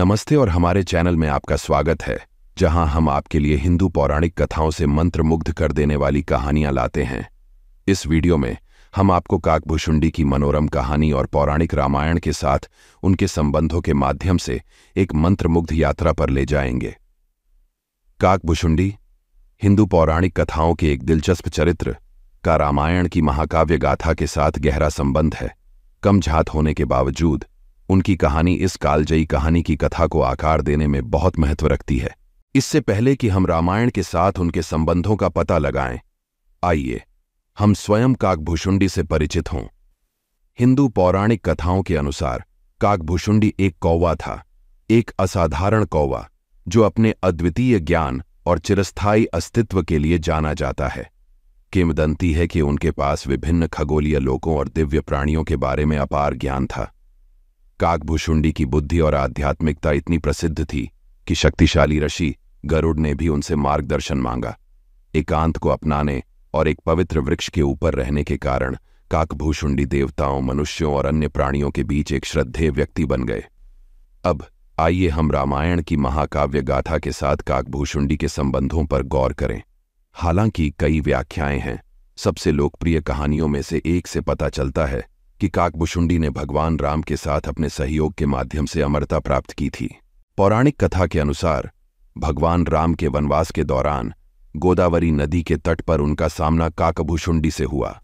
नमस्ते और हमारे चैनल में आपका स्वागत है, जहां हम आपके लिए हिंदू पौराणिक कथाओं से मंत्रमुग्ध कर देने वाली कहानियां लाते हैं। इस वीडियो में हम आपको काकभुशुंडी की मनोरम कहानी और पौराणिक रामायण के साथ उनके संबंधों के माध्यम से एक मंत्रमुग्ध यात्रा पर ले जाएंगे। काकभुशुंडी हिंदू पौराणिक कथाओं के एक दिलचस्प चरित्र का रामायण की महाकाव्य गाथा के साथ गहरा संबंध है। कम झात होने के बावजूद उनकी कहानी इस कालजयी कहानी की कथा को आकार देने में बहुत महत्व रखती है। इससे पहले कि हम रामायण के साथ उनके संबंधों का पता लगाएं, आइए हम स्वयं काकभुशुंडी से परिचित हों। हिंदू पौराणिक कथाओं के अनुसार काकभुशुंडी एक कौवा था, एक असाधारण कौवा जो अपने अद्वितीय ज्ञान और चिरस्थायी अस्तित्व के लिए जाना जाता है। किंवदंती है कि उनके पास विभिन्न खगोलीय लोकों और दिव्य प्राणियों के बारे में अपार ज्ञान था। काकभुशुंडी की बुद्धि और आध्यात्मिकता इतनी प्रसिद्ध थी कि शक्तिशाली ऋषि गरुड़ ने भी उनसे मार्गदर्शन मांगा। एकांत को अपनाने और एक पवित्र वृक्ष के ऊपर रहने के कारण काकभुशुंडी देवताओं, मनुष्यों और अन्य प्राणियों के बीच एक श्रद्धेय व्यक्ति बन गए। अब आइए हम रामायण की महाकाव्य गाथा के साथ काकभुशुंडी के संबंधों पर गौर करें। हालांकि कई व्याख्याएं हैं, सबसे लोकप्रिय कहानियों में से एक से पता चलता है कि काकभुशुंडी ने भगवान राम के साथ अपने सहयोग के माध्यम से अमरता प्राप्त की थी। पौराणिक कथा के अनुसार भगवान राम के वनवास के दौरान गोदावरी नदी के तट पर उनका सामना काकभुशुंडी से हुआ।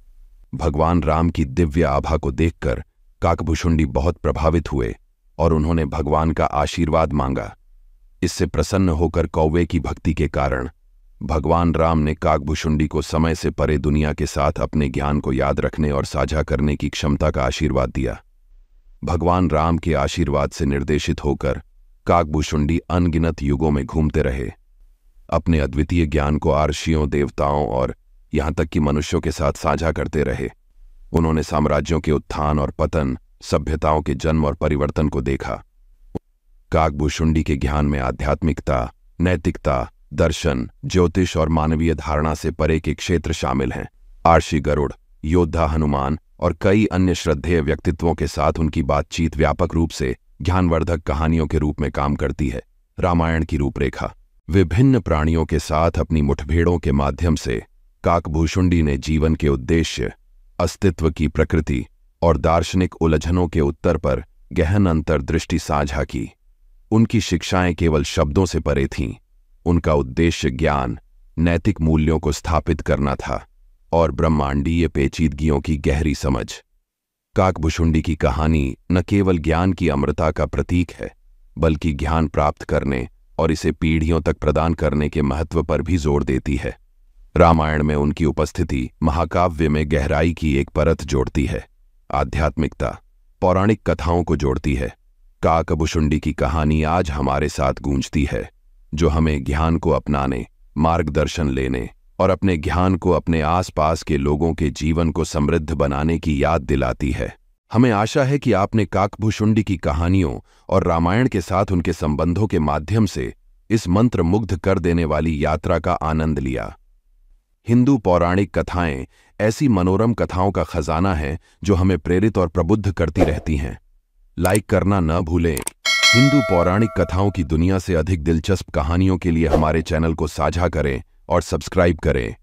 भगवान राम की दिव्य आभा को देखकर काकभुशुंडी बहुत प्रभावित हुए और उन्होंने भगवान का आशीर्वाद मांगा। इससे प्रसन्न होकर कौवे की भक्ति के कारण भगवान राम ने काकभुशुंडी को समय से परे दुनिया के साथ अपने ज्ञान को याद रखने और साझा करने की क्षमता का आशीर्वाद दिया। भगवान राम के आशीर्वाद से निर्देशित होकर काकभुशुंडी अनगिनत युगों में घूमते रहे। अपने अद्वितीय ज्ञान को ऋषियों, देवताओं और यहां तक कि मनुष्यों के साथ साझा करते रहे। उन्होंने साम्राज्यों के उत्थान और पतन, सभ्यताओं के जन्म और परिवर्तन को देखा। काकभुशुंडी के ज्ञान में आध्यात्मिकता, नैतिकता, दर्शन, ज्योतिष और मानवीय धारणा से परे के क्षेत्र शामिल हैं। ऋषि गरुड़, योद्धा हनुमान और कई अन्य श्रद्धेय व्यक्तित्वों के साथ उनकी बातचीत व्यापक रूप से ज्ञानवर्धक कहानियों के रूप में काम करती है। रामायण की रूपरेखा विभिन्न प्राणियों के साथ अपनी मुठभेड़ों के माध्यम से काकभुशुंडी ने जीवन के उद्देश्य, अस्तित्व की प्रकृति और दार्शनिक उलझनों के उत्तर पर गहन अंतर्दृष्टि साझा की। उनकी शिक्षाएं केवल शब्दों से परे थीं। उनका उद्देश्य ज्ञान, नैतिक मूल्यों को स्थापित करना था और ब्रह्मांडीय पेचीदगियों की गहरी समझ। काकभुशुंडी की कहानी न केवल ज्ञान की अमरता का प्रतीक है, बल्कि ज्ञान प्राप्त करने और इसे पीढ़ियों तक प्रदान करने के महत्व पर भी जोर देती है। रामायण में उनकी उपस्थिति महाकाव्य में गहराई की एक परत जोड़ती है, आध्यात्मिकता, पौराणिक कथाओं को जोड़ती है। काकभुशुंडी की कहानी आज हमारे साथ गूंजती है, जो हमें ज्ञान को अपनाने, मार्गदर्शन लेने और अपने ज्ञान को अपने आसपास के लोगों के जीवन को समृद्ध बनाने की याद दिलाती है। हमें आशा है कि आपने काकभुशुंडी की कहानियों और रामायण के साथ उनके संबंधों के माध्यम से इस मंत्रमुग्ध कर देने वाली यात्रा का आनंद लिया। हिंदू पौराणिक कथाएं ऐसी मनोरम कथाओं का खजाना है जो हमें प्रेरित और प्रबुद्ध करती रहती हैं। लाइक करना न भूलें। हिंदू पौराणिक कथाओं की दुनिया से अधिक दिलचस्प कहानियों के लिए हमारे चैनल को साझा करें और सब्सक्राइब करें।